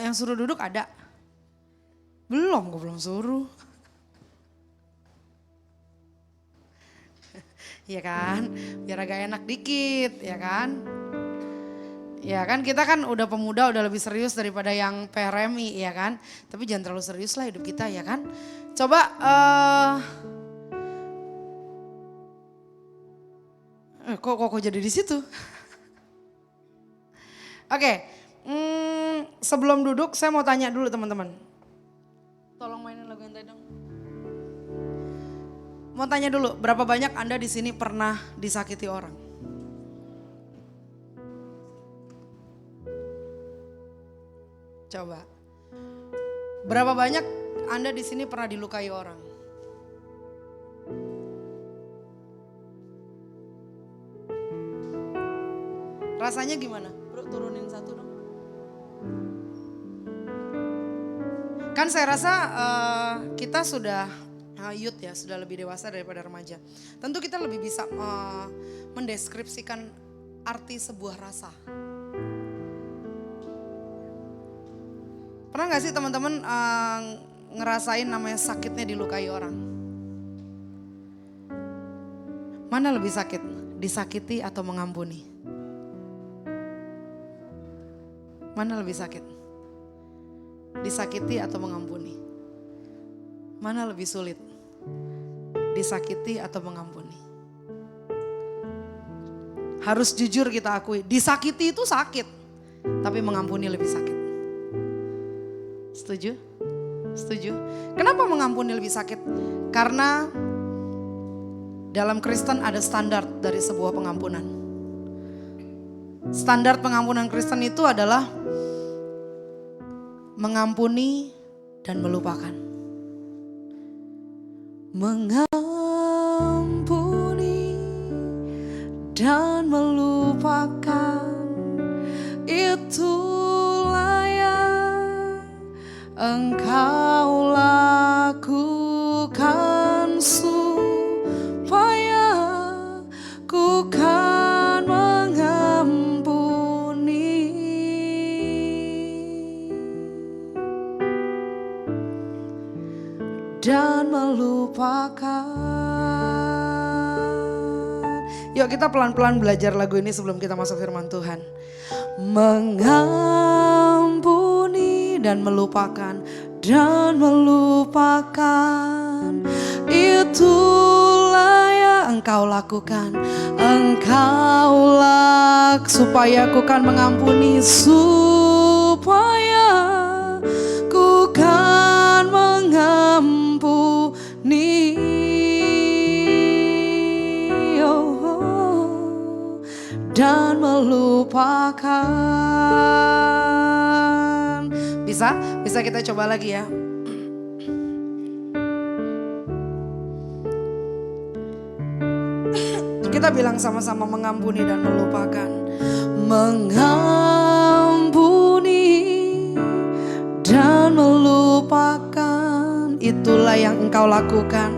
Yang suruh duduk ada? Belum, gue belum suruh. Iya kan, biar agak enak dikit, ya kan. Ya kan kita kan udah pemuda udah lebih serius daripada yang PRMI ya kan. Tapi jangan terlalu serius lah hidup kita ya kan. Coba kok jadi di situ? Oke, sebelum duduk saya mau tanya dulu teman-teman. Tolong mainin lagu yang tadi dong. Mau tanya dulu, berapa banyak Anda di sini pernah disakiti orang? Coba. Berapa banyak Anda di sini pernah dilukai orang? Rasanya gimana? Bro, turunin satu dong. Kan saya rasa kita sudah youth ya, sudah lebih dewasa daripada remaja. Tentu kita lebih bisa mendeskripsikan arti sebuah rasa. Pernah gak sih teman-teman ngerasain namanya sakitnya dilukai orang? Mana lebih sakit? Disakiti atau mengampuni? Mana lebih sakit? Disakiti atau mengampuni? Mana lebih sulit? Disakiti atau mengampuni? Harus jujur kita akui, disakiti itu sakit, tapi mengampuni lebih sakit. Setuju? Setuju? Kenapa mengampuni lebih sakit? Karena dalam Kristen ada standar dari sebuah pengampunan. Standar pengampunan Kristen itu adalah mengampuni dan melupakan. Mengampuni dan melupakan, itulah yang Engkau lakukan supaya ku kan mengampuni dan melupakan. Yuk kita pelan-pelan belajar lagu ini sebelum kita masuk firman Tuhan. Mengampuni dan melupakan, itulah yang Engkau lakukan. Supaya ku kan mengampuni, supaya ku kan mengampuni. Dan melupakan. Bisa kita coba lagi ya. Kita bilang sama-sama mengampuni dan melupakan. Mengampuni dan melupakan, itulah yang Engkau lakukan.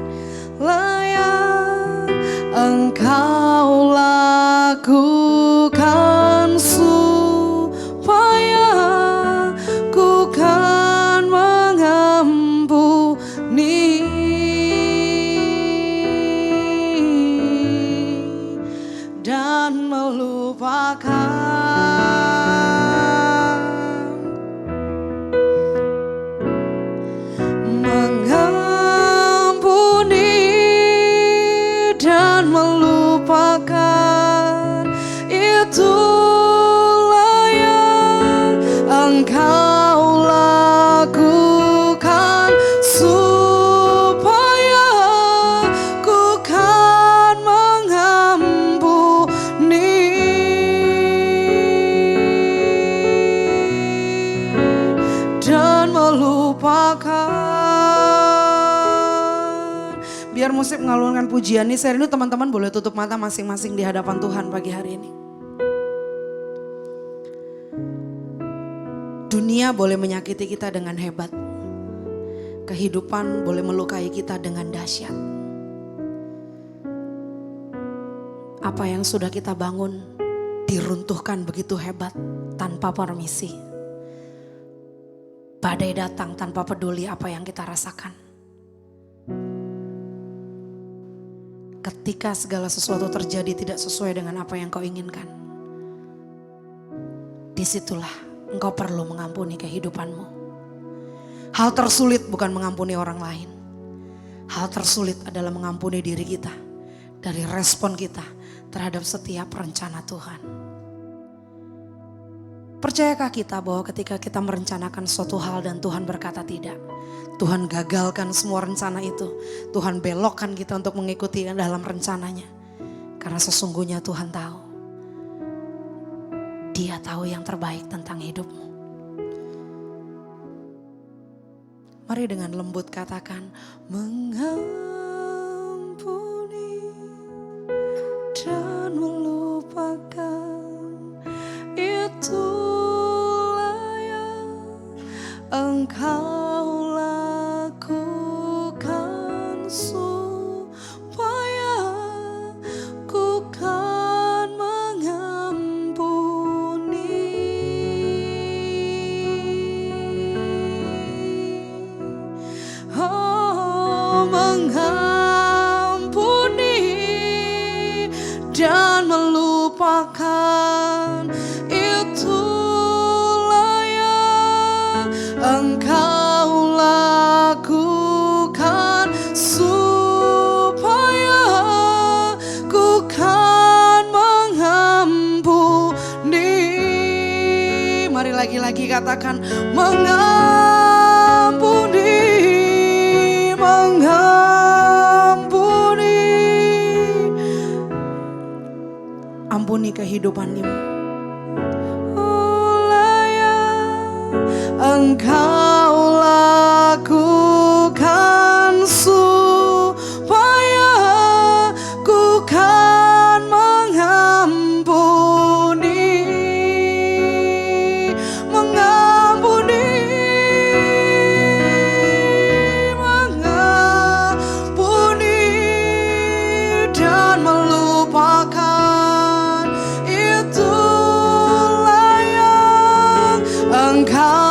Engkau lakukan supaya ku kan mengampuni dan melupakan. Melupakan, itulah yang Engkau lakukan supaya ku kan mengampuni dan melupakan. Biar musik mengalunkan pujian nih, saya rindu teman-teman boleh tutup mata masing-masing di hadapan Tuhan pagi hari ini. Dunia boleh menyakiti kita dengan hebat. Kehidupan boleh melukai kita dengan dahsyat. Apa yang sudah kita bangun diruntuhkan begitu hebat tanpa permisi. Badai datang tanpa peduli apa yang kita rasakan. Ketika segala sesuatu terjadi tidak sesuai dengan apa yang kau inginkan, disitulah engkau perlu mengampuni kehidupanmu. Hal tersulit bukan mengampuni orang lain. Hal tersulit adalah mengampuni diri kita dari respon kita terhadap setiap rencana Tuhan. Percayakah kita bahwa ketika kita merencanakan suatu hal dan Tuhan berkata tidak, Tuhan gagalkan semua rencana itu. Tuhan belokkan kita untuk mengikuti dalam rencananya. Karena sesungguhnya Tuhan tahu. Dia tahu yang terbaik tentang hidupmu. Mari dengan lembut katakan, mengampuni dan melupakan, itulah yang engkau lakukan supaya ku kan mengampuni. Oh, mengampuni dan melupakan, itulah yang engkau lakukan supaya ku kan mengampuni. Mari lagi-lagi katakan, mengampuni, mengampuni. Ampuni kehidupanmu. Engkau lakukan supaya ku kan mengampuni, mengampuni, mengampuni dan melupakan, itulah yang engkau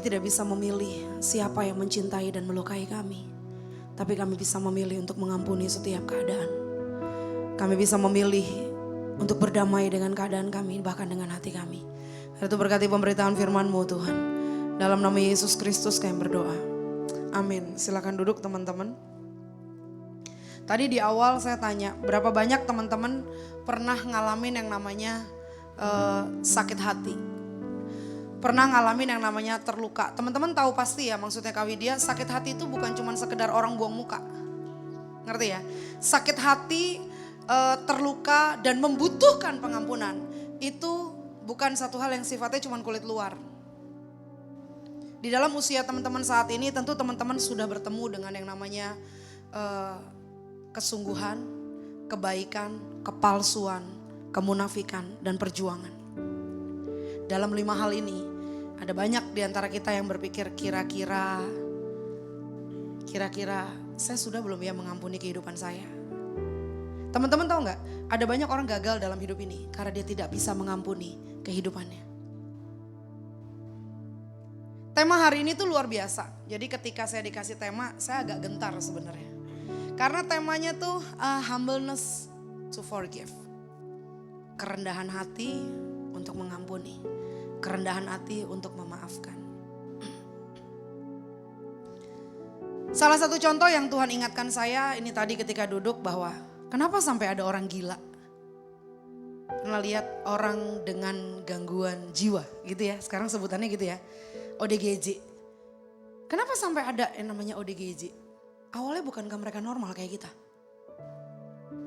tidak bisa memilih siapa yang mencintai dan melukai kami. Tapi kami bisa memilih untuk mengampuni setiap keadaan. Kami bisa memilih untuk berdamai dengan keadaan kami, bahkan dengan hati kami. Karena itu berkati pemberitaan firman-Mu Tuhan. Dalam nama Yesus Kristus kami berdoa. Amin. Silakan duduk teman-teman. Tadi di awal saya tanya, berapa banyak teman-teman pernah ngalamin yang namanya sakit hati? Pernah ngalamin yang namanya terluka. Teman-teman tahu pasti ya maksudnya Kak Widya, sakit hati itu bukan cuma sekedar orang buang muka. Ngerti ya? Sakit hati, terluka dan membutuhkan pengampunan. Itu bukan satu hal yang sifatnya cuma kulit luar. Di dalam usia teman-teman saat ini tentu teman-teman sudah bertemu dengan yang namanya kesungguhan, kebaikan, kepalsuan, kemunafikan dan perjuangan. Dalam 5 hal ini ada banyak di antara kita yang berpikir kira-kira saya sudah belum ya mengampuni kehidupan saya. Teman-teman tahu nggak? Ada banyak orang gagal dalam hidup ini karena dia tidak bisa mengampuni kehidupannya. Tema hari ini tuh luar biasa. Jadi ketika saya dikasih tema, saya agak gentar sebenarnya. Karena temanya tuh humbleness to forgive. Kerendahan hati untuk mengampuni. Kerendahan hati untuk memaafkan. Salah satu contoh yang Tuhan ingatkan saya ini tadi ketika duduk bahwa kenapa sampai ada orang gila? Pernah lihat orang dengan gangguan jiwa gitu ya, sekarang sebutannya gitu ya, ODGJ. Kenapa sampai ada yang namanya ODGJ? Awalnya bukankah mereka normal kayak kita?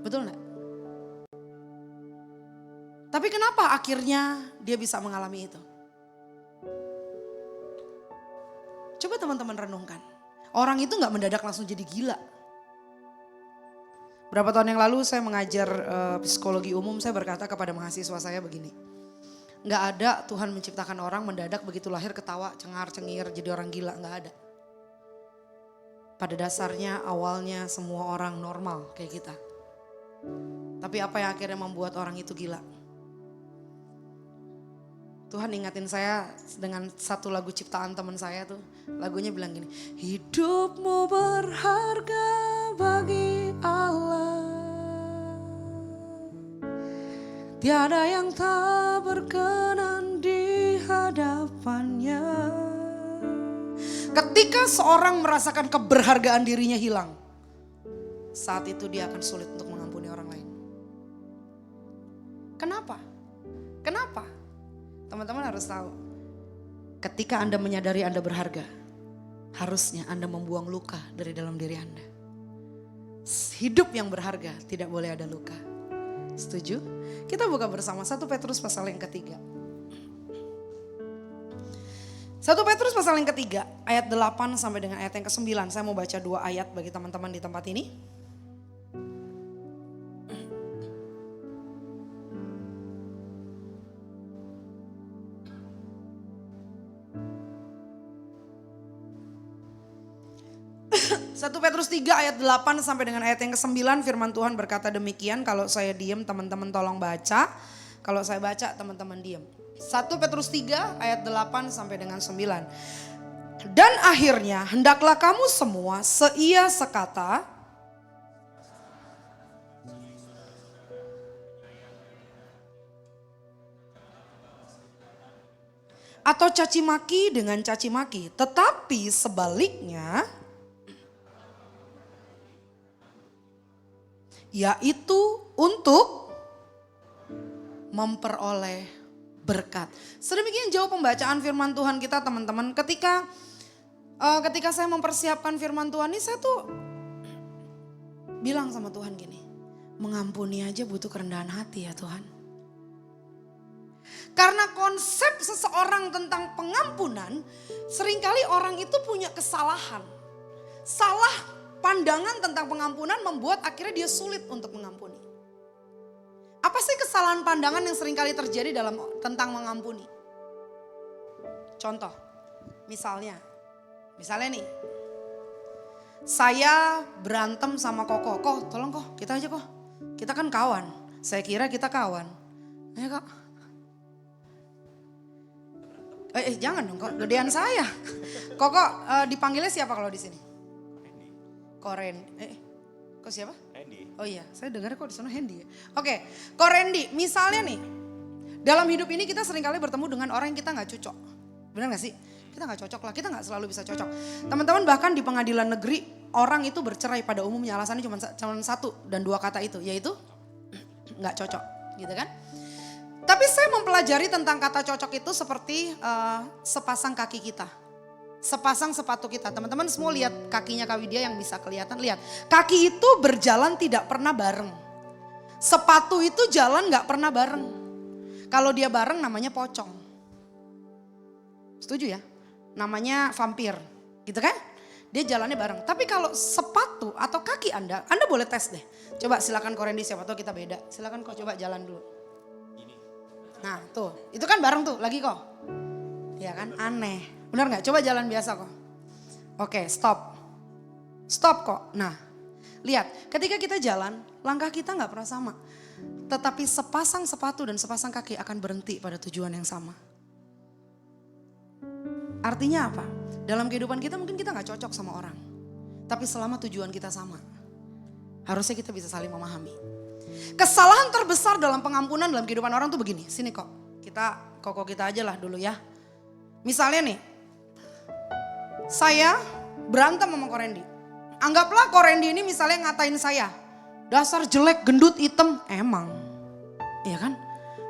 Betul gak? Tapi kenapa akhirnya dia bisa mengalami itu? Coba teman-teman renungkan. orang itu gak mendadak langsung jadi gila. Berapa tahun yang lalu saya mengajar psikologi umum, saya berkata kepada mahasiswa saya begini. Gak ada Tuhan menciptakan orang mendadak begitu lahir ketawa, cengar-cengir, jadi orang gila, gak ada. Pada dasarnya awalnya semua orang normal kayak kita. Tapi apa yang akhirnya membuat orang itu gila? Tuhan ingatin saya dengan satu lagu ciptaan teman saya tuh. Lagunya bilang gini, hidupmu berharga bagi Allah. Tiada yang tak berkenan di hadapannya. Ketika seorang merasakan keberhargaan dirinya hilang, saat itu dia akan sulit untuk mengampuni orang lain. Kenapa? Kenapa? Teman-teman harus tahu, ketika Anda menyadari Anda berharga, harusnya Anda membuang luka dari dalam diri Anda. Hidup yang berharga tidak boleh ada luka. Setuju? Kita buka bersama 1 Petrus pasal yang ketiga. 1 Petrus pasal yang ketiga, ayat 8 sampai dengan ayat yang ke-9. Saya mau baca 2 ayat bagi teman-teman di tempat ini. Satu Petrus 3 ayat 8 sampai dengan ayat yang ke-9, firman Tuhan berkata demikian. Kalau saya diam teman-teman tolong baca. Kalau saya baca teman-teman diam. 1 Petrus 3 ayat 8 sampai dengan 9. Dan akhirnya hendaklah kamu semua seia sekata atau caci maki dengan caci maki, tetapi sebaliknya yaitu untuk memperoleh berkat. Sedemikian jauh pembacaan firman Tuhan kita teman-teman. Ketika saya mempersiapkan firman Tuhan ini, saya tuh bilang sama Tuhan gini, mengampuni aja butuh kerendahan hati ya Tuhan. Karena konsep seseorang tentang pengampunan, seringkali orang itu punya kesalahan. Salah pandangan tentang pengampunan membuat akhirnya dia sulit untuk mengampuni. Apa sih kesalahan pandangan yang seringkali terjadi tentang mengampuni? Contoh, misalnya nih, saya berantem sama Koko. Kok, tolong Kok, kita aja Kok. Kita kan kawan. Saya kira kita kawan. Ayo Kak. Jangan dong Kok, gedean saya. Koko dipanggilnya siapa kalau di sini? Kok siapa? Randy. Oh iya, saya dengar kok di sana Hendy ya. Oke, Kok Randy, misalnya nih, dalam hidup ini kita seringkali bertemu dengan orang yang kita gak cocok. Benar gak sih? Kita gak cocok lah, kita gak selalu bisa cocok. Teman-teman bahkan di pengadilan negeri, orang itu bercerai pada umumnya alasannya cuma 1 dan 2 kata itu, yaitu gak cocok gitu kan. Tapi saya mempelajari tentang kata cocok itu seperti sepasang kaki kita. Sepasang sepatu kita. Teman-teman semua lihat kakinya Kak Widya yang bisa kelihatan. Lihat, kaki itu berjalan tidak pernah bareng. Sepatu itu jalan gak pernah bareng. Kalau dia bareng namanya pocong. Setuju ya? Namanya vampir, gitu kan? Dia jalannya bareng. Tapi kalau sepatu atau kaki Anda boleh tes deh. Coba silakan Korendi, siapa tahu kita beda. Silakan Kok coba jalan dulu. Nah tuh, itu kan bareng tuh lagi Kok. Ya kan, aneh. Benar gak? Coba jalan biasa Kok. Oke, stop. Stop Kok. Nah, lihat, ketika kita jalan, langkah kita gak pernah sama. Tetapi sepasang sepatu dan sepasang kaki akan berhenti pada tujuan yang sama. Artinya apa? Dalam kehidupan kita mungkin kita gak cocok sama orang. Tapi selama tujuan kita sama, harusnya kita bisa saling memahami. Kesalahan terbesar dalam pengampunan dalam kehidupan orang tuh begini. Sini Kok, Koko kita aja lah dulu ya. Misalnya nih, saya berantem sama Korendi. Anggaplah Korendi ini misalnya ngatain saya, dasar jelek, gendut, hitam. Emang, iya kan?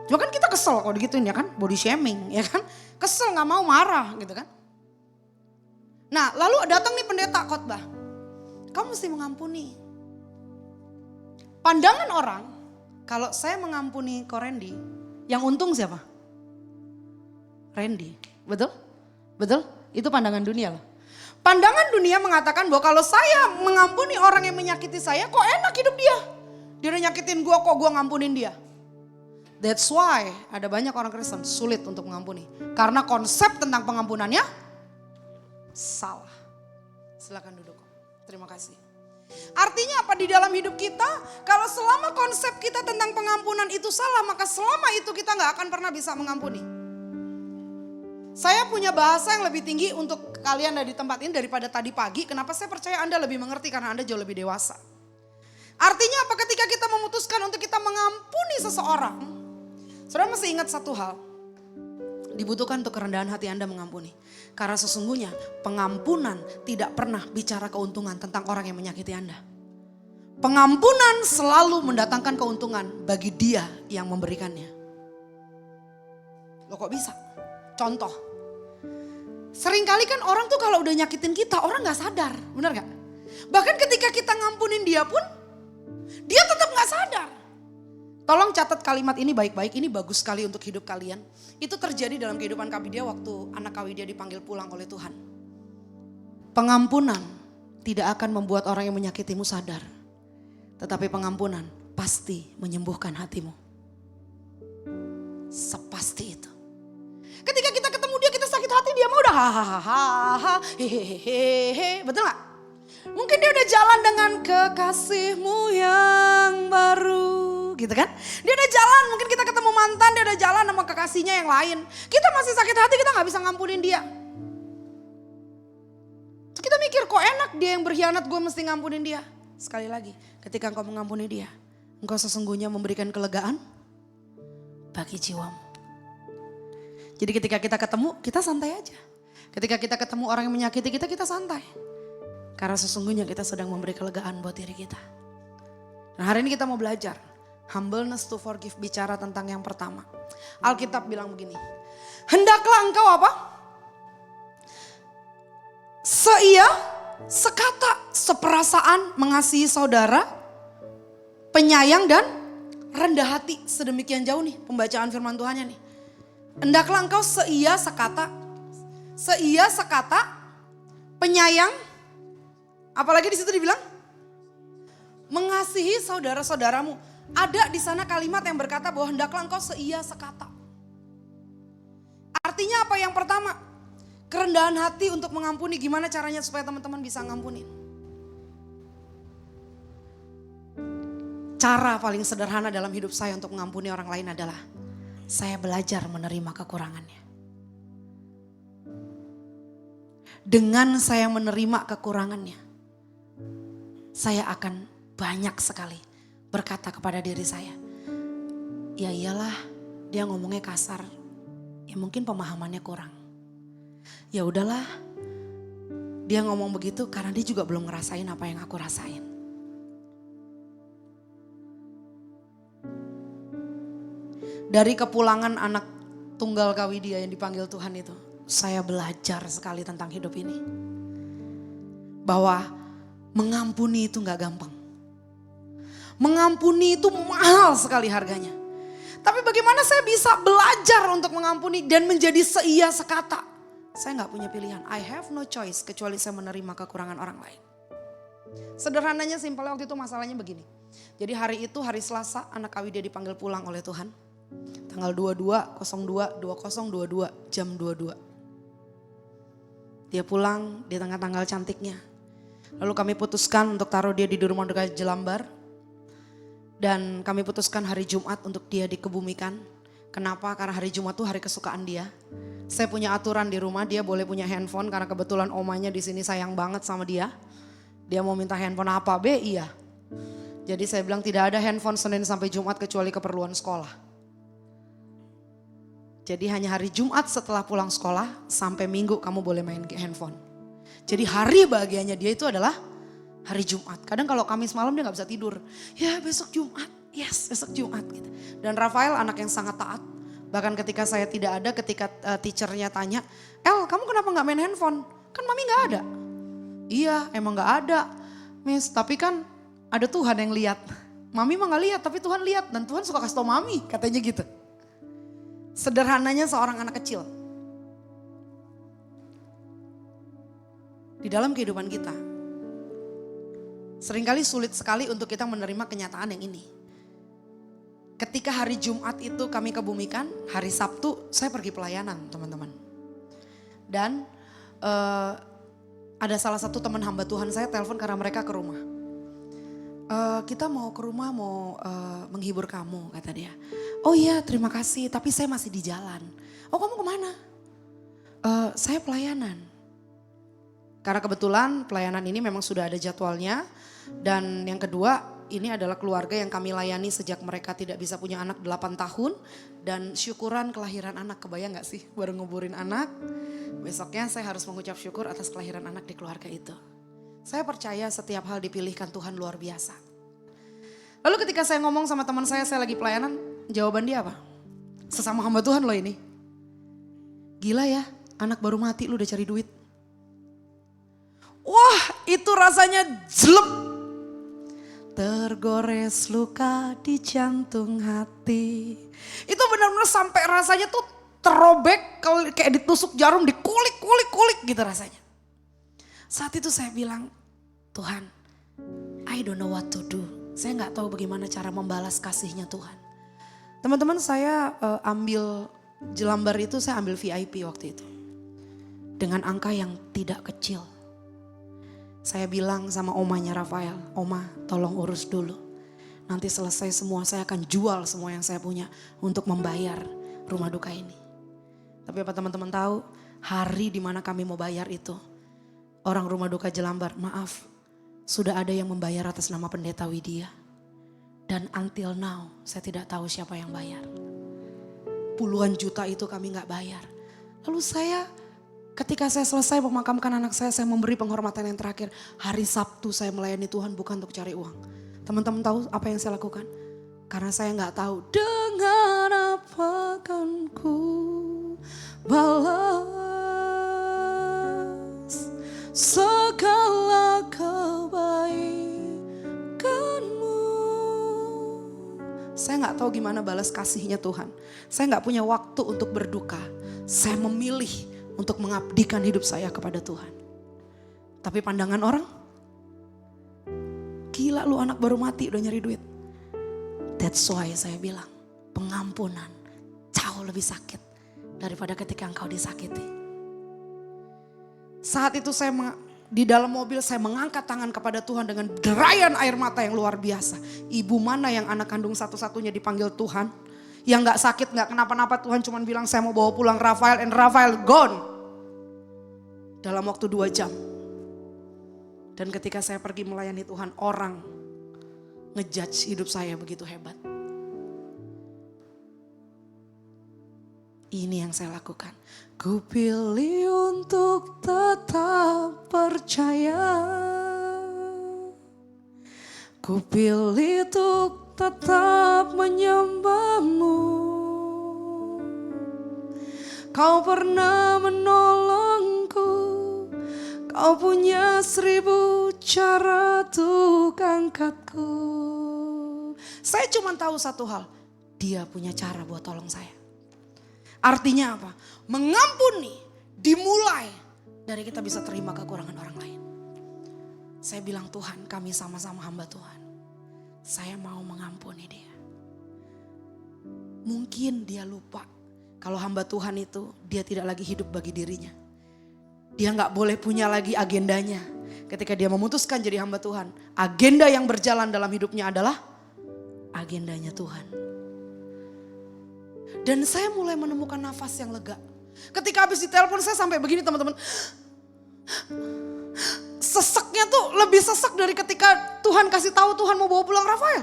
Cuma kan kita kesel kalau digituin ya kan, body shaming ya kan. Kesel gak mau marah gitu kan. Nah lalu datang nih pendeta khotbah. Kamu mesti mengampuni. Pandangan orang, kalau saya mengampuni Korendi, yang untung siapa? Randy, betul? Betul? Itu pandangan dunia loh. Pandangan dunia mengatakan bahwa kalau saya mengampuni orang yang menyakiti saya, kok enak hidup dia. Dia udah nyakitin gue, kok gue ngampunin dia. That's why ada banyak orang Kristen sulit untuk mengampuni. Karena konsep tentang pengampunannya salah. Silakan duduk. Terima kasih. Artinya apa di dalam hidup kita? Kalau selama konsep kita tentang pengampunan itu salah, maka selama itu kita gak akan pernah bisa mengampuni. Saya punya bahasa yang lebih tinggi untuk kalian dari tempat ini daripada tadi pagi. Kenapa saya percaya Anda lebih mengerti? Karena Anda jauh lebih dewasa. Artinya apa? Ketika kita memutuskan untuk kita mengampuni seseorang, saudara mesti ingat satu hal. Dibutuhkan untuk kerendahan hati Anda mengampuni. Karena sesungguhnya pengampunan tidak pernah bicara keuntungan tentang orang yang menyakiti Anda. Pengampunan selalu mendatangkan keuntungan bagi dia yang memberikannya. Loh kok bisa? Contoh, seringkali kan orang tuh kalau udah nyakitin kita, orang gak sadar, benar gak? Bahkan ketika kita ngampunin dia pun, dia tetap gak sadar. Tolong catat kalimat ini baik-baik, ini bagus sekali untuk hidup kalian. Itu terjadi dalam kehidupan Kak Widya waktu anak Kak Widya dipanggil pulang oleh Tuhan. Pengampunan tidak akan membuat orang yang menyakitimu sadar. Tetapi pengampunan pasti menyembuhkan hatimu. Sepasti itu. Ketika kita ketemu dia, kita sakit hati, dia mau udah hahaha, hehehe, betul gak? Mungkin dia udah jalan dengan kekasihmu yang baru, gitu kan? Dia udah jalan, mungkin kita ketemu mantan, dia udah jalan sama kekasihnya yang lain. Kita masih sakit hati, kita gak bisa ngampunin dia. Kita mikir kok enak dia yang berkhianat, gue mesti ngampunin dia. Sekali lagi, ketika engkau mengampuni dia, engkau sesungguhnya memberikan kelegaan bagi jiwamu. Jadi ketika kita ketemu, kita santai aja. Ketika kita ketemu orang yang menyakiti kita, kita santai. Karena sesungguhnya kita sedang memberi kelegaan buat diri kita. Nah hari ini kita mau belajar. Humbleness to forgive, bicara tentang yang pertama. Alkitab bilang begini. Hendaklah engkau apa? Seia, sekata, seperasaan, mengasihi saudara, penyayang dan rendah hati. Sedemikian jauh nih pembacaan firman Tuhannya nih. Hendaklah engkau seia sekata, penyayang, apalagi di situ dibilang mengasihi saudara-saudaramu. Ada di sana kalimat yang berkata bahwa hendaklah engkau seia sekata. Artinya apa? Yang pertama, kerendahan hati untuk mengampuni. Gimana caranya supaya teman-teman bisa ngampunin? Cara paling sederhana dalam hidup saya untuk mengampuni orang lain adalah saya belajar menerima kekurangannya. Dengan saya menerima kekurangannya, saya akan banyak sekali berkata kepada diri saya, ya iyalah dia ngomongnya kasar, ya mungkin pemahamannya kurang. Ya udahlah, dia ngomong begitu karena dia juga belum ngerasain apa yang aku rasain. Dari kepulangan anak tunggal Kak Widya yang dipanggil Tuhan itu, saya belajar sekali tentang hidup ini. Bahwa mengampuni itu gak gampang. Mengampuni itu mahal sekali harganya. Tapi bagaimana saya bisa belajar untuk mengampuni dan menjadi seia sekata? Saya gak punya pilihan. I have no choice kecuali saya menerima kekurangan orang lain. Sederhananya, simpelnya waktu itu masalahnya begini. Jadi hari itu, hari Selasa, anak Kak Widya dipanggil pulang oleh Tuhan. Tanggal 22/02/2022 jam 22. Dia pulang di tengah-tanggal cantiknya. Lalu kami putuskan untuk taruh dia di rumah duka Jelambar. Dan kami putuskan hari Jumat untuk dia dikebumikan. Kenapa? Karena hari Jumat itu hari kesukaan dia. Saya punya aturan di rumah, dia boleh punya handphone karena kebetulan omanya di sini sayang banget sama dia. Dia mau minta handphone apa? Iya. Jadi saya bilang tidak ada handphone Senin sampai Jumat kecuali keperluan sekolah. Jadi hanya hari Jumat setelah pulang sekolah sampai Minggu kamu boleh main handphone. Jadi hari bahagianya dia itu adalah hari Jumat. Kadang kalau Kamis malam dia gak bisa tidur. Ya besok Jumat, yes besok Jumat gitu. Dan Rafael anak yang sangat taat. Bahkan ketika saya tidak ada, ketika teachernya tanya, El kamu kenapa gak main handphone? Kan mami gak ada. Iya emang gak ada Miss, tapi kan ada Tuhan yang lihat. Mami mah gak lihat tapi Tuhan lihat. Dan Tuhan suka kasih tau mami katanya gitu. Sederhananya seorang anak kecil. di dalam kehidupan kita, seringkali sulit sekali untuk kita menerima kenyataan yang ini. Ketika hari Jumat itu kami kebumikan, hari Sabtu saya pergi pelayanan teman-teman. Dan ada salah satu teman hamba Tuhan saya telepon karena mereka ke rumah. Kita mau ke rumah mau menghibur kamu kata dia. Oh iya terima kasih tapi saya masih di jalan. Oh kamu kemana? Saya pelayanan. Karena kebetulan pelayanan ini memang sudah ada jadwalnya. Dan yang kedua ini adalah keluarga yang kami layani sejak mereka tidak bisa punya anak 8 tahun. Dan syukuran kelahiran anak, kebayang gak sih baru nguburin anak. Besoknya saya harus mengucap syukur atas kelahiran anak di keluarga itu. Saya percaya setiap hal dipilihkan Tuhan luar biasa. Lalu ketika saya ngomong sama teman saya lagi pelayanan, jawaban dia apa? Sesama hamba Tuhan loh ini. Gila ya, anak baru mati lu udah cari duit. Wah, itu rasanya jelek. Tergores luka di jantung hati. Itu benar-benar sampai rasanya tuh terobek kayak ditusuk jarum, dikulik gitu rasanya. Saat itu saya bilang, Tuhan, I don't know what to do. Saya gak tahu bagaimana cara membalas kasihnya Tuhan. Teman-teman saya ambil Jelambar itu, saya ambil VIP waktu itu. Dengan angka yang tidak kecil. Saya bilang sama omanya Rafael, Oma tolong urus dulu. Nanti selesai semua saya akan jual semua yang saya punya untuk membayar rumah duka ini. Tapi apa teman-teman tahu, hari dimana kami mau bayar itu, orang rumah duka Jelambar, maaf, sudah ada yang membayar atas nama pendeta Widya. Dan until now, saya tidak tahu siapa yang bayar. Puluhan juta itu kami gak bayar. Lalu saya, ketika saya selesai memakamkan anak saya memberi penghormatan yang terakhir. Hari Sabtu saya melayani Tuhan bukan untuk cari uang. Teman-teman tahu apa yang saya lakukan? Karena saya gak tahu, dengan apa kan ku balas segala kebaikanmu. Saya gak tahu gimana balas kasihnya Tuhan. Saya gak punya waktu untuk berduka. Saya memilih untuk mengabdikan hidup saya kepada Tuhan. Tapi pandangan orang, gila lu anak baru mati udah nyari duit. That's why saya bilang, pengampunan jauh lebih sakit daripada ketika engkau disakiti. Saat itu saya di dalam mobil saya mengangkat tangan kepada Tuhan dengan derayan air mata yang luar biasa. Ibu mana yang anak kandung satu-satunya dipanggil Tuhan, yang gak sakit gak kenapa-napa, Tuhan cuma bilang saya mau bawa pulang Rafael, and Rafael gone. Dalam waktu 2 jam. Dan ketika saya pergi melayani Tuhan, orang ngejudge hidup saya begitu hebat. Ini yang saya lakukan. Ku pilih untuk tetap percaya. Ku pilih untuk tetap menyembahmu. Kau pernah menolongku. Kau punya 1000 cara untuk angkatku. Saya cuma tahu satu hal. Dia punya cara buat tolong saya. Artinya apa? Mengampuni dimulai dari kita bisa terima kekurangan orang lain. Saya bilang, Tuhan, kami sama-sama hamba Tuhan. Saya mau mengampuni dia. Mungkin dia lupa kalau hamba Tuhan itu dia tidak lagi hidup bagi dirinya. Dia gak boleh punya lagi agendanya. Ketika dia memutuskan jadi hamba Tuhan, agenda yang berjalan dalam hidupnya adalah agendanya Tuhan. Dan saya mulai menemukan nafas yang lega. Ketika habis ditelepon saya sampai begini teman-teman. Seseknya tuh lebih sesek dari ketika Tuhan kasih tahu Tuhan mau bawa pulang Rafael.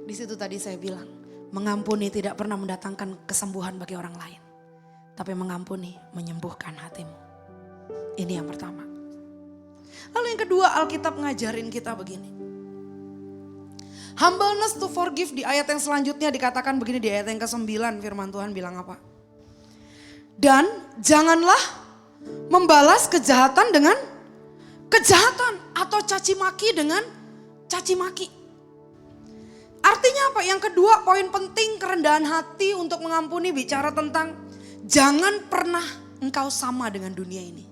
Di situ tadi saya bilang, mengampuni tidak pernah mendatangkan kesembuhan bagi orang lain. Tapi mengampuni menyembuhkan hatimu. Ini yang pertama. Lalu yang kedua, Alkitab ngajarin kita begini. Humbleness to forgive, di ayat yang selanjutnya dikatakan begini, di ayat yang ke-9 firman Tuhan bilang apa? Dan janganlah membalas kejahatan dengan kejahatan atau caci maki dengan caci maki. Artinya apa? Yang kedua, poin penting kerendahan hati untuk mengampuni bicara tentang jangan pernah engkau sama dengan dunia ini.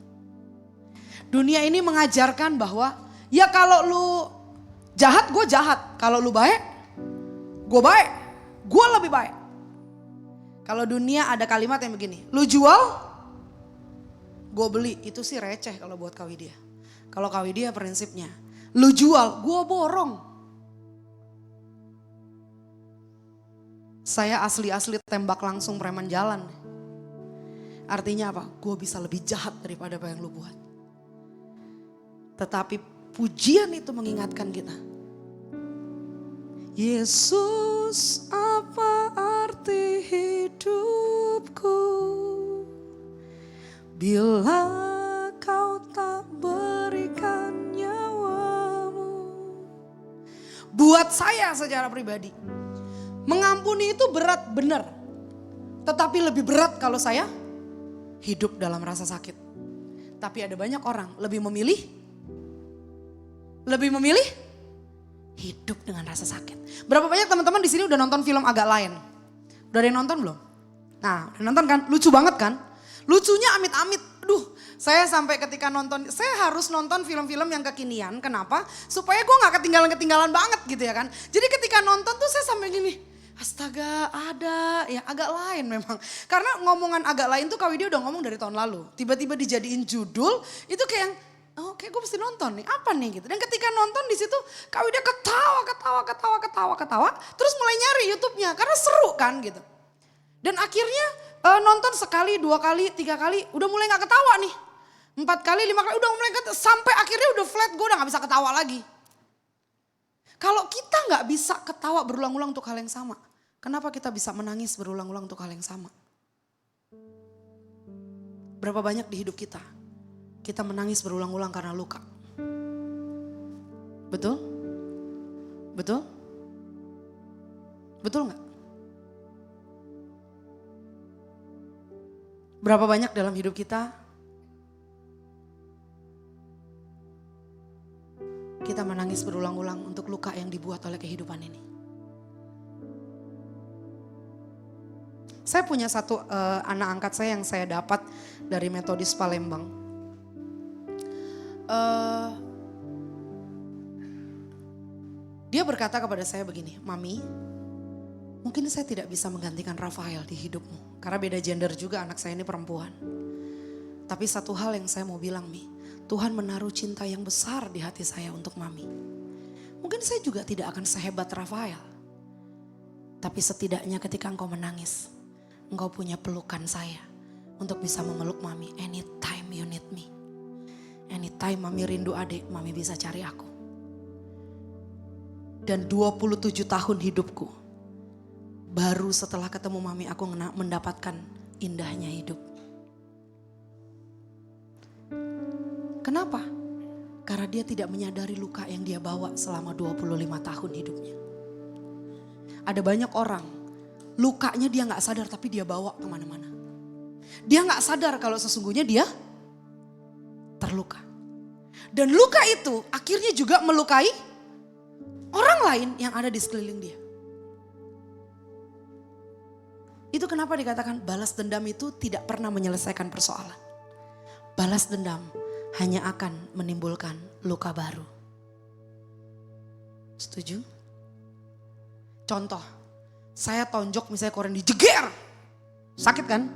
Dunia ini mengajarkan bahwa ya kalau lu jahat, gue jahat. Kalau lu baik, gue baik. Gue lebih baik. Kalau dunia ada kalimat yang begini, lu jual, gue beli. Itu sih receh kalau buat Kawidia. Kalau Kawidia prinsipnya, lu jual, gue borong. Saya asli-asli tembak langsung preman jalan. Artinya apa? Gue bisa lebih jahat daripada apa yang lu buat. Tetapi pujian itu mengingatkan kita. Yesus, apa arti hidupku bila kau tak berikan nyawamu. Buat saya secara pribadi, mengampuni itu berat benar. Tetapi lebih berat kalau saya hidup dalam rasa sakit. Tapi ada banyak orang lebih memilih hidup dengan rasa sakit. Berapa banyak teman-teman di sini udah nonton film agak lain? Udah ada yang nonton belum? Nah, udah nonton kan? Lucu banget kan? Lucunya amit-amit. Aduh, saya sampai ketika nonton, saya harus nonton film-film yang kekinian. Kenapa? Supaya gue gak ketinggalan-ketinggalan banget gitu ya kan. Jadi ketika nonton tuh saya sampai gini, astaga ada ya agak lain memang. Karena ngomongan agak lain tuh Kak Widya udah ngomong dari tahun lalu. Tiba-tiba dijadiin judul, itu kayak yang, oh kayak gue mesti nonton nih, apa nih gitu. Dan ketika nonton di situ Kak Widya ketawa. Terus mulai nyari YouTube-nya karena seru kan gitu. Dan akhirnya nonton sekali, 2 kali, 3 kali udah mulai gak ketawa nih. 4 kali, 5 kali udah mulai ketawa. Sampai akhirnya udah flat, gue udah gak bisa ketawa lagi. Kalau kita gak bisa ketawa berulang-ulang untuk hal yang sama. Kenapa kita bisa menangis berulang-ulang untuk hal yang sama? Berapa banyak di hidup kita menangis berulang-ulang karena luka. Betul? Betul? Betul gak? Berapa banyak dalam hidup kita menangis berulang-ulang untuk luka yang dibuat oleh kehidupan ini. Saya punya satu anak angkat saya yang saya dapat dari Metodis Palembang. Dia berkata kepada saya begini, Mami, mungkin saya tidak bisa menggantikan Rafael di hidupmu. Karena beda gender juga, anak saya ini perempuan. Tapi satu hal yang saya mau bilang, Mi, Tuhan menaruh cinta yang besar di hati saya untuk Mami. Mungkin saya juga tidak akan sehebat Rafael. Tapi setidaknya ketika engkau menangis, engkau punya pelukan saya untuk bisa memeluk Mami anytime you need me. Anytime Mami rindu adik, Mami bisa cari aku. Dan 27 tahun hidupku, baru setelah ketemu Mami aku mendapatkan indahnya hidup. Kenapa? Karena dia tidak menyadari luka yang dia bawa selama 25 tahun hidupnya. Ada banyak orang, lukanya dia gak sadar tapi dia bawa kemana-mana. Dia gak sadar kalau sesungguhnya dia terluka. Dan luka itu akhirnya juga melukai orang lain yang ada di sekeliling dia. Itu kenapa dikatakan balas dendam itu tidak pernah menyelesaikan persoalan. Balas dendam hanya akan menimbulkan luka baru. Setuju? Contoh, saya tonjok misalnya Koren dijeger. Sakit kan?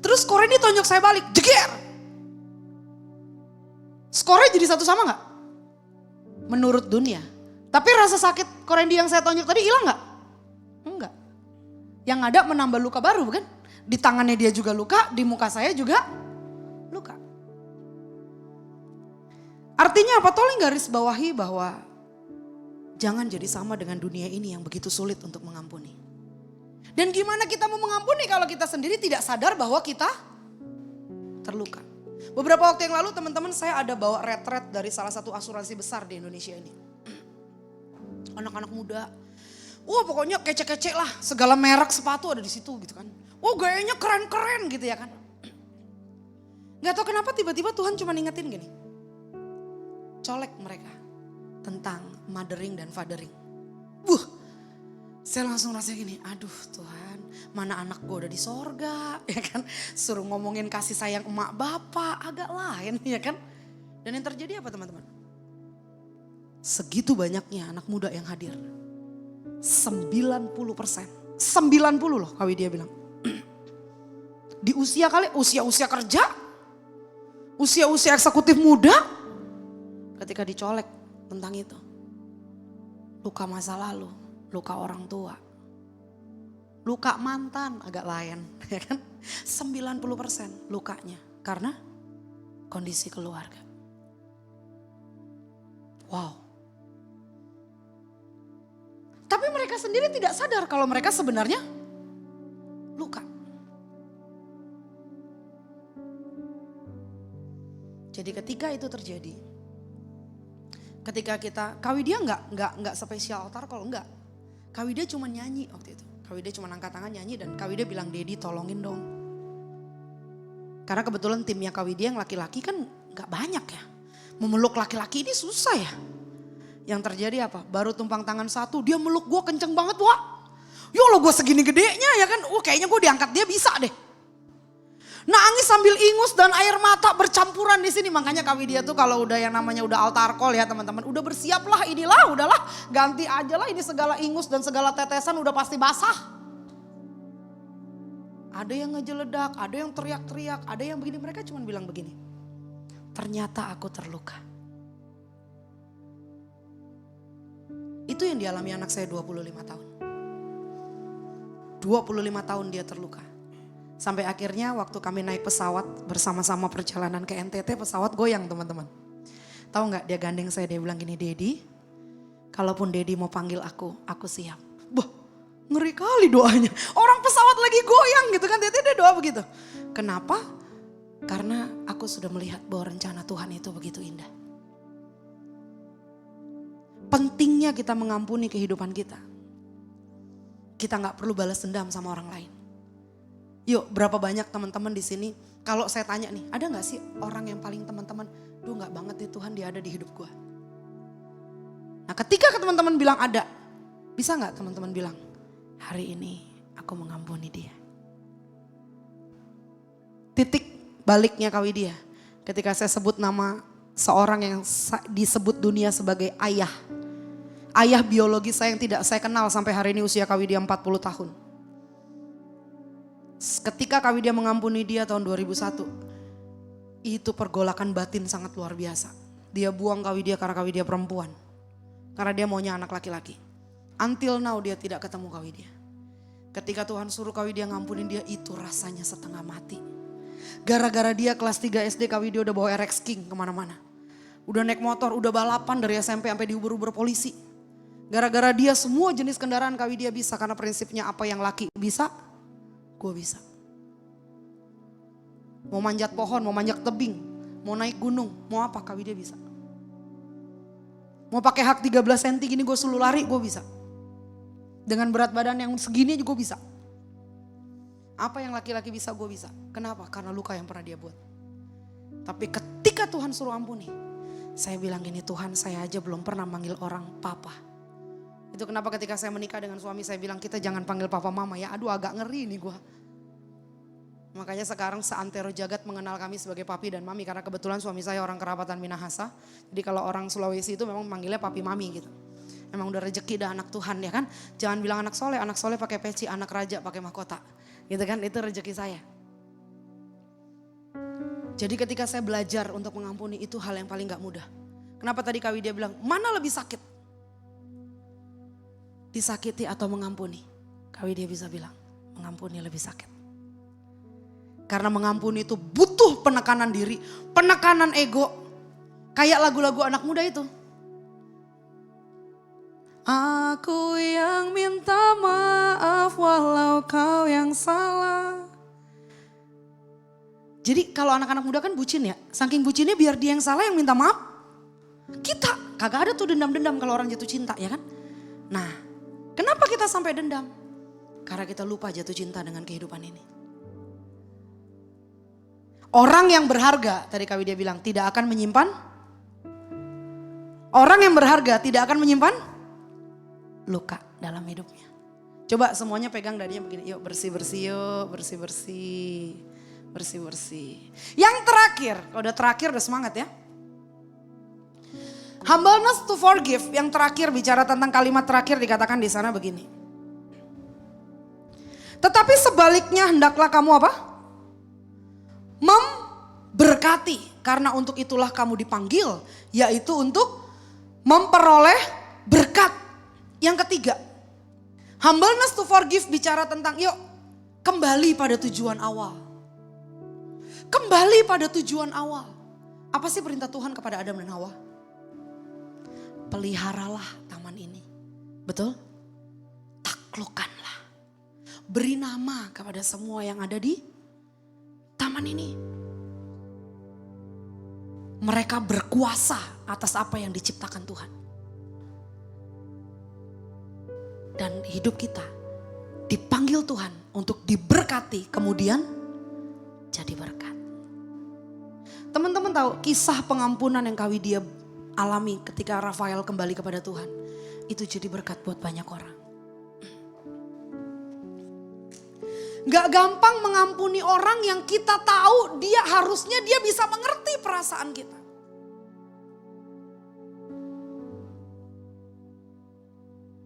Terus Koren ditonjok saya balik, jeger. Skornya jadi satu sama gak? Menurut dunia. Tapi rasa sakit Koren yang saya tonjok tadi hilang gak? Enggak. Yang ada menambah luka baru bukan? Di tangannya dia juga luka, di muka saya juga luka. Artinya apa? Tolong garis bawahi bahwa jangan jadi sama dengan dunia ini yang begitu sulit untuk mengampuni. Dan gimana kita mau mengampuni kalau kita sendiri tidak sadar bahwa kita terluka. Beberapa waktu yang lalu teman-teman saya ada bawa retret dari salah satu asuransi besar di Indonesia ini. Anak-anak muda. Wah pokoknya kece-kece lah, segala merek sepatu ada di situ gitu kan. Wah gayanya keren-keren gitu ya kan. Gak tahu kenapa tiba-tiba Tuhan cuma ngingetin gini. Colek mereka tentang mothering dan fathering. Saya langsung rasanya gini, aduh Tuhan, mana anak gue udah di sorga, ya kan? Suruh ngomongin kasih sayang emak bapak, agak lain, ya kan? Dan yang terjadi apa teman-teman? Segitu banyaknya anak muda yang hadir. 90%. 90 loh Kak Widya bilang. Di usia usia kerja, usia eksekutif muda, ketika dicolek tentang itu. Luka masa lalu, luka orang tua, luka mantan agak lain, ya kan? 90% lukanya karena kondisi keluarga. Wow. Tapi mereka sendiri tidak sadar kalau mereka sebenarnya luka. Jadi ketika itu terjadi, ketika kita, Kak Widya nggak spesial altar kalau enggak. Kak Widya cuma nyanyi waktu itu. Kak Widya cuma angkat tangan nyanyi dan Kak Widya bilang, Dedi tolongin dong. Karena kebetulan timnya Kak Widya yang laki-laki kan nggak banyak ya. Memeluk laki-laki ini susah ya. Yang terjadi apa? Baru tumpang tangan satu, dia meluk gue kenceng banget wah. Ya Allah gue segini gedenya ya kan. Kayaknya gue diangkat dia bisa deh. Nangis sambil ingus dan air mata bercampuran di sini. Makanya Kak Widya tuh kalau udah yang namanya udah altar call ya teman-teman. Udah bersiap lah inilah udahlah ganti aja lah ini segala ingus dan segala tetesan udah pasti basah. Ada yang ngejeledak, ada yang teriak-teriak, ada yang begini. Mereka cuma bilang begini. Ternyata aku terluka. Itu yang dialami anak saya 25 tahun. 25 tahun dia terluka. Sampai akhirnya waktu kami naik pesawat bersama-sama perjalanan ke NTT, pesawat goyang teman-teman. Tahu nggak dia gandeng saya, dia bilang gini, Dedi, kalaupun Dedi mau panggil aku siap. Bah, ngeri kali doanya. Orang pesawat lagi goyang gitu kan, dia doa begitu. Kenapa? Karena aku sudah melihat bahwa rencana Tuhan itu begitu indah. Pentingnya kita mengampuni kehidupan kita. Kita nggak perlu balas dendam sama orang lain. Yuk, berapa banyak teman-teman di sini? Kalau saya tanya nih, ada nggak sih orang yang paling teman-teman, duh nggak banget nih Tuhan dia ada di hidup gue. Nah, ketika teman-teman bilang ada, bisa nggak teman-teman bilang, hari ini aku mengampuni dia. Titik baliknya Kak Widya, ketika saya sebut nama seorang yang disebut dunia sebagai ayah. Ayah biologi saya yang tidak saya kenal sampai hari ini usia Kak Widya 40 tahun. Ketika Kak Widya mengampuni dia tahun 2001, itu pergolakan batin sangat luar biasa. Dia buang Kak Widya karena Kak Widya perempuan. Karena dia maunya anak laki-laki. Until now dia tidak ketemu Kak Widya. Ketika Tuhan suruh Kak Widya ngampunin dia, itu rasanya setengah mati. Gara-gara dia kelas 3 SD Kak Widya udah bawa RX King kemana-mana. Udah naik motor, udah balapan dari SMP sampai diuber-uber polisi. Gara-gara dia semua jenis kendaraan Kak Widya bisa. Karena prinsipnya apa yang laki bisa, gue bisa. Mau manjat pohon, mau manjat tebing, mau naik gunung, mau apa Kak Widya bisa. Mau pakai hak 13 cm gini gue selalu lari, gue bisa. Dengan berat badan yang segini juga gue bisa. Apa yang laki-laki bisa, gue bisa. Kenapa? Karena luka yang pernah dia buat. Tapi ketika Tuhan suruh ampuni, saya bilang gini, Tuhan saya aja belum pernah manggil orang papa. Itu kenapa ketika saya menikah dengan suami saya bilang kita jangan panggil papa mama ya. Aduh agak ngeri nih gue. Makanya sekarang seantero jagat mengenal kami sebagai papi dan mami. Karena kebetulan suami saya orang kerapatan Minahasa. Jadi kalau orang Sulawesi itu memang manggilnya papi mami gitu. Emang udah rezeki dah anak Tuhan ya kan. Jangan bilang anak soleh pakai peci, anak raja pakai mahkota. Gitu kan, itu rezeki saya. Jadi ketika saya belajar untuk mengampuni itu hal yang paling gak mudah. Kenapa tadi Kak Widya bilang, mana lebih sakit? Disakiti atau mengampuni? Kak Widya bisa bilang, mengampuni lebih sakit. Karena mengampuni itu butuh penekanan diri, penekanan ego. Kayak lagu-lagu anak muda itu. Aku yang minta maaf walau kau yang salah. Jadi kalau anak-anak muda kan bucin ya. Saking bucinnya biar dia yang salah yang minta maaf. Kita kagak ada tuh dendam-dendam kalau orang jatuh cinta ya kan. Nah kenapa kita sampai dendam? Karena kita lupa jatuh cinta dengan kehidupan ini. Orang yang berharga, tadi Kak Widya bilang, tidak akan menyimpan. Orang yang berharga tidak akan menyimpan luka dalam hidupnya. Coba semuanya pegang dadinya begini, yuk bersih-bersih yuk, bersih-bersih. Bersih-bersih. Yang terakhir, kalau udah terakhir udah semangat ya. Humbleness to forgive, yang terakhir bicara tentang kalimat terakhir dikatakan di sana begini. Tetapi sebaliknya hendaklah kamu apa? Memberkati, karena untuk itulah kamu dipanggil, yaitu untuk memperoleh berkat. Yang ketiga, humbleness to forgive bicara tentang yuk kembali pada tujuan awal. Kembali pada tujuan awal. Apa sih perintah Tuhan kepada Adam dan Hawa? Peliharalah taman ini. Betul? Taklukkanlah. Beri nama kepada semua yang ada di taman ini. Mereka berkuasa atas apa yang diciptakan Tuhan. Dan hidup kita dipanggil Tuhan untuk diberkati, kemudian jadi berkat. Teman-teman tahu kisah pengampunan yang Kawidia alami ketika Rafael kembali kepada Tuhan. Itu jadi berkat buat banyak orang. Gak gampang mengampuni orang yang kita tahu harusnya dia bisa mengerti perasaan kita.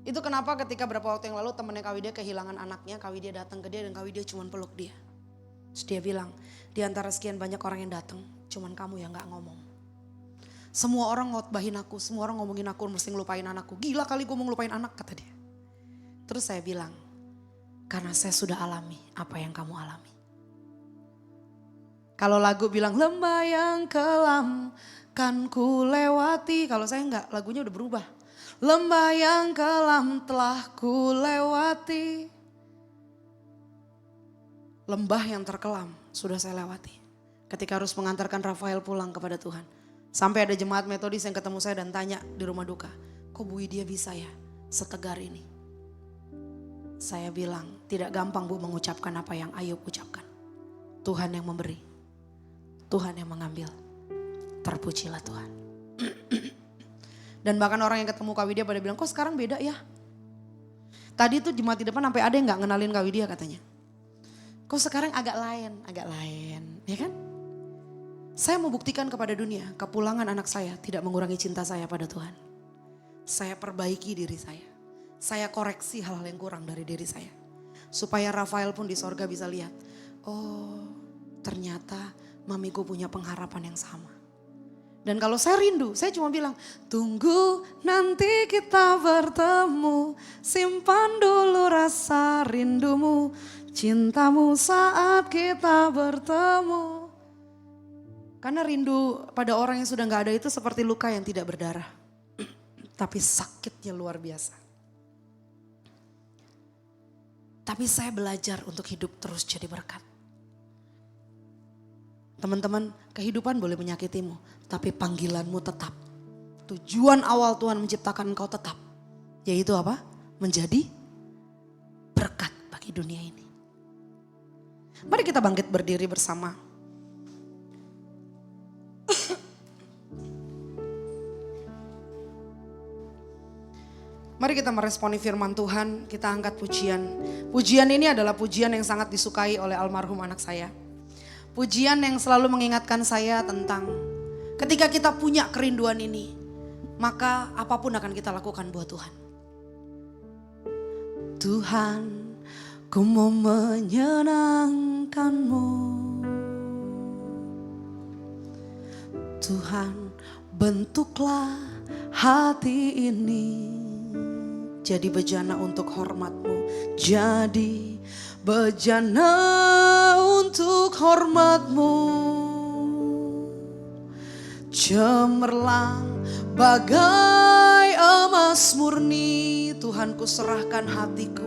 Itu kenapa ketika beberapa waktu yang lalu temannya Kawidia kehilangan anaknya, Kawidia datang ke dia dan Kawidia cuma peluk dia. Terus dia bilang, di antara sekian banyak orang yang datang, cuman kamu yang gak ngomong. Semua orang ngotbahin aku, semua orang ngomongin aku mesti ngelupain anakku. Gila kali gue mau ngelupain anak, kata dia. Terus saya bilang, karena saya sudah alami apa yang kamu alami. Kalau lagu bilang lembah yang kelam kan ku lewati. Kalau saya enggak, lagunya udah berubah. Lembah yang kelam telah ku lewati. Lembah yang terkelam sudah saya lewati. Ketika harus mengantarkan Rafael pulang kepada Tuhan. Sampai ada jemaat metodis yang ketemu saya dan tanya di rumah duka. Kok Bu Widya bisa ya setegar ini? Saya bilang tidak gampang Bu mengucapkan apa yang Ayub ucapkan. Tuhan yang memberi. Tuhan yang mengambil. Terpujilah Tuhan. Dan bahkan orang yang ketemu Kak Widya pada bilang kok sekarang beda ya? Tadi tuh jemaat di depan sampai ada yang gak ngenalin Kak Widya katanya. Kok sekarang agak lain, ya kan? Saya mau buktikan kepada dunia, kepulangan anak saya tidak mengurangi cinta saya pada Tuhan. Saya perbaiki diri saya. Saya koreksi hal-hal yang kurang dari diri saya. Supaya Rafael pun di sorga bisa lihat, oh ternyata mamiku punya pengharapan yang sama. Dan kalau saya rindu, saya cuma bilang, tunggu nanti kita bertemu, simpan dulu rasa rindumu. Cintamu saat kita bertemu. Karena rindu pada orang yang sudah gak ada itu seperti luka yang tidak berdarah. Tapi sakitnya luar biasa. Tapi saya belajar untuk hidup terus jadi berkat. Teman-teman, kehidupan boleh menyakitimu. Tapi panggilanmu tetap. Tujuan awal Tuhan menciptakan engkau tetap. Yaitu apa? Menjadi berkat bagi dunia ini. Mari kita bangkit berdiri bersama. Mari kita meresponi firman Tuhan, kita angkat pujian. Pujian ini adalah pujian yang sangat disukai oleh almarhum anak saya. Pujian yang selalu mengingatkan saya tentang ketika kita punya kerinduan ini, maka apapun akan kita lakukan buat Tuhan. Tuhan, ku mau menyenangkan-Mu. Tuhan, bentuklah hati ini jadi bejana untuk hormat-Mu. Jadi bejana untuk hormat-Mu. Cemerlang bagai emas murni. Tuhan, ku serahkan hatiku.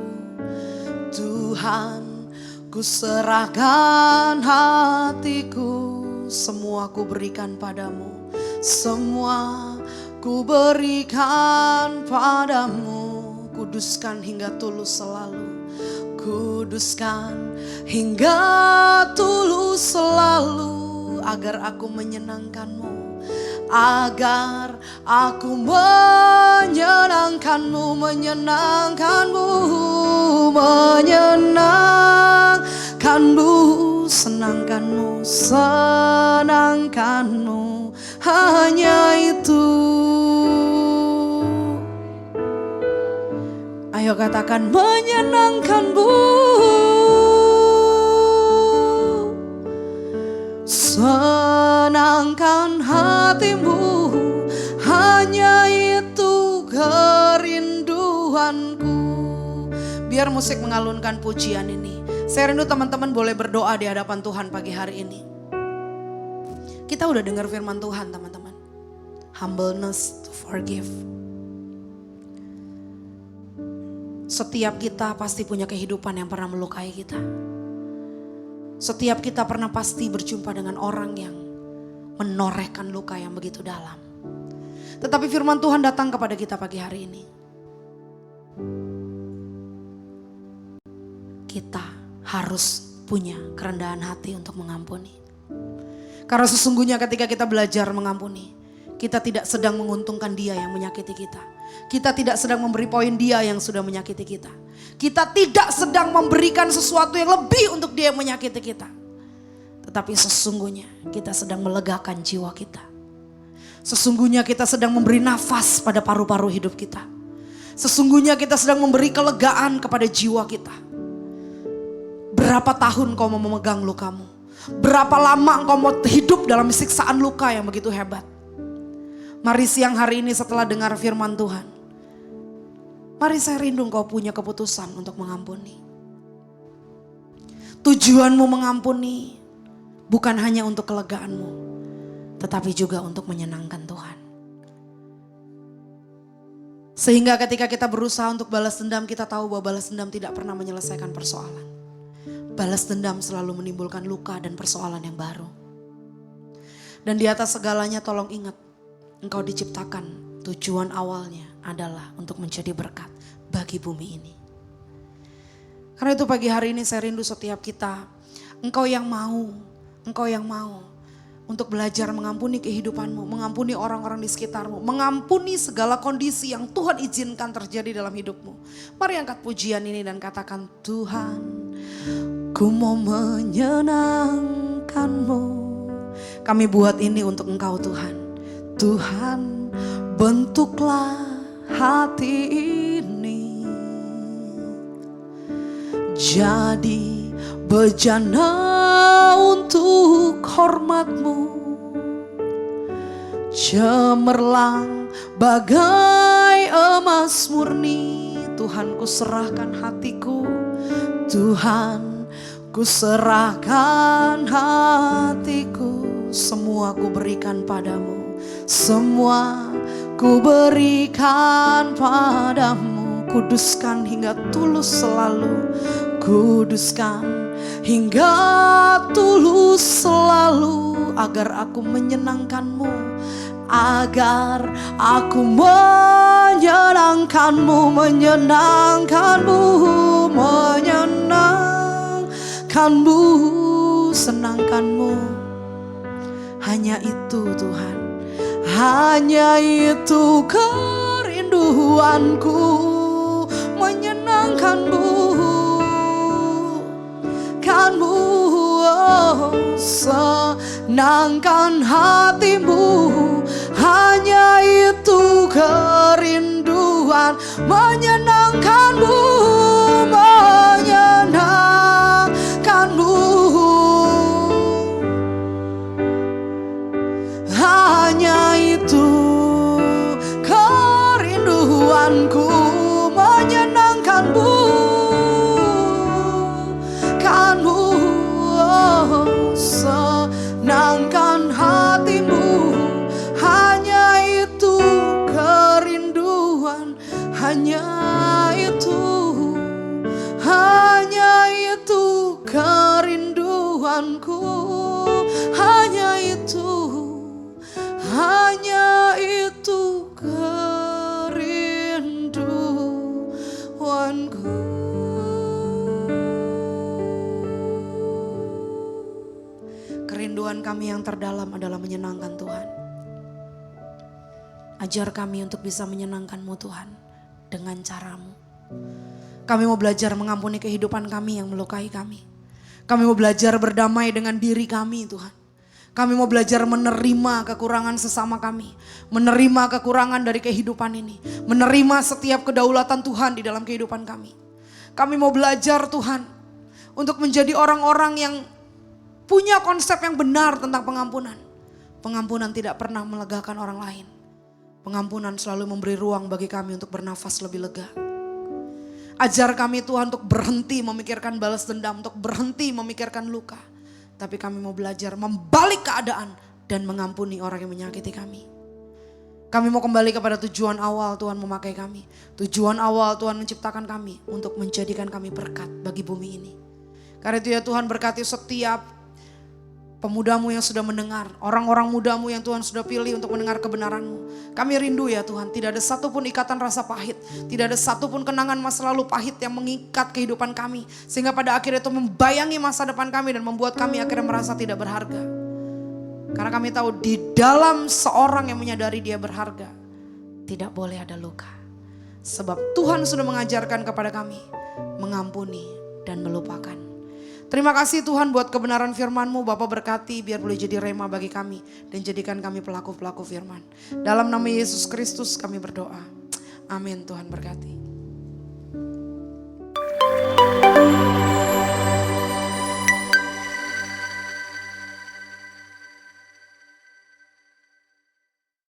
Tuhan, ku serahkan hatiku. Semua ku berikan padamu. Semua ku berikan padamu. Kuduskan hingga tulus selalu. Kuduskan hingga tulus selalu. Agar aku menyenangkan-Mu. Agar aku menyenangkan-Mu. Menyenangkan-Mu. menyenangkanmu, senangkanmu, hanya itu. Ayo katakan menyenangkanmu, senangkan hatimu, hanya itu kerinduanku. Biar musik mengalunkan pujian ini. Saya rindu teman-teman boleh berdoa di hadapan Tuhan pagi hari ini. Kita udah dengar firman Tuhan teman-teman. Humbleness to forgive. Setiap kita pasti punya kehidupan yang pernah melukai kita. Setiap kita pernah pasti berjumpa dengan orang yang menorehkan luka yang begitu dalam. Tetapi firman Tuhan datang kepada kita pagi hari ini. Kita harus punya kerendahan hati untuk mengampuni. Karena sesungguhnya ketika kita belajar mengampuni, kita tidak sedang menguntungkan dia yang menyakiti kita. Kita tidak sedang memberi poin dia yang sudah menyakiti kita. Kita tidak sedang memberikan sesuatu yang lebih untuk dia yang menyakiti kita. Tetapi sesungguhnya kita sedang melegakan jiwa kita. Sesungguhnya kita sedang memberi nafas pada paru-paru hidup kita. Sesungguhnya kita sedang memberi kelegaan kepada jiwa kita. Berapa tahun kau mau memegang lukamu? Berapa lama engkau mau hidup dalam siksaan luka yang begitu hebat? Mari siang hari ini setelah dengar firman Tuhan, mari saya rindu engkau punya keputusan untuk mengampuni. Tujuanmu mengampuni bukan hanya untuk kelegaanmu, tetapi juga untuk menyenangkan Tuhan. Sehingga ketika kita berusaha untuk balas dendam, kita tahu bahwa balas dendam tidak pernah menyelesaikan persoalan. Balas dendam selalu menimbulkan luka dan persoalan yang baru. Dan di atas segalanya tolong ingat, engkau diciptakan tujuan awalnya adalah untuk menjadi berkat bagi bumi ini. Karena itu pagi hari ini saya rindu setiap kita, engkau yang mau untuk belajar mengampuni kehidupanmu, mengampuni orang-orang di sekitarmu, mengampuni segala kondisi yang Tuhan izinkan terjadi dalam hidupmu. Mari angkat pujian ini dan katakan, Tuhan, ku mau menyenangkanmu. Kami buat ini untuk engkau Tuhan. Tuhan, bentuklah hati ini jadi bejana untuk hormat-Mu, cemerlang bagai emas murni. Tuhan, ku serahkan hatiku, Tuhan, ku serahkan hatiku, semua ku berikan padamu, semua ku berikan padamu. Kuduskan hingga tulus selalu, kuduskan hingga tulus selalu, agar aku menyenangkan-Mu, agar aku menyenangkan-Mu, menyenangkan-Mu, menyenangkan-Mu, senangkan-Mu. Hanya itu Tuhan, hanya itu kerinduanku, menyenangkan-Mu, kan-Mu, oh, senangkan hatimu, hanya itu kerinduan, menyenangkan-Mu, menyenangkan-Mu, hanya itu kerinduanku, menyenangkan-Mu, kan-Mu, oh, senangkan hatimu, hanya itu kerinduan, hanya itu kerinduanku, hanya itu kerinduanku. Kerinduan kami yang terdalam adalah menyenangkan Tuhan. Ajar kami untuk bisa menyenangkan-Mu Tuhan dengan cara-Mu. Kami mau belajar mengampuni kehidupan kami yang melukai kami. Kami mau belajar berdamai dengan diri kami Tuhan. Kami mau belajar menerima kekurangan sesama kami. Menerima kekurangan dari kehidupan ini. Menerima setiap kedaulatan Tuhan di dalam kehidupan kami. Kami mau belajar Tuhan untuk menjadi orang-orang yang punya konsep yang benar tentang pengampunan. Pengampunan tidak pernah melegakan orang lain. Pengampunan selalu memberi ruang bagi kami untuk bernafas lebih lega. Ajar kami Tuhan untuk berhenti memikirkan balas dendam, untuk berhenti memikirkan luka. Tapi kami mau belajar membalik keadaan dan mengampuni orang yang menyakiti kami. Kami mau kembali kepada tujuan awal Tuhan memakai kami. Tujuan awal Tuhan menciptakan kami untuk menjadikan kami berkat bagi bumi ini. Karena itu ya Tuhan berkati setiap pemudamu yang sudah mendengar. Orang-orang mudamu yang Tuhan sudah pilih untuk mendengar kebenaran-Mu. Kami rindu ya Tuhan, tidak ada satupun ikatan rasa pahit. Tidak ada satupun kenangan masa lalu pahit yang mengikat kehidupan kami. Sehingga pada akhirnya itu membayangi masa depan kami dan membuat kami akhirnya merasa tidak berharga. Karena kami tahu di dalam seorang yang menyadari dia berharga, tidak boleh ada luka. Sebab Tuhan sudah mengajarkan kepada kami mengampuni dan melupakan. Terima kasih Tuhan buat kebenaran firman-Mu. Bapak berkati biar boleh jadi rema bagi kami. Dan jadikan kami pelaku-pelaku firman. Dalam nama Yesus Kristus kami berdoa. Amin. Tuhan berkati.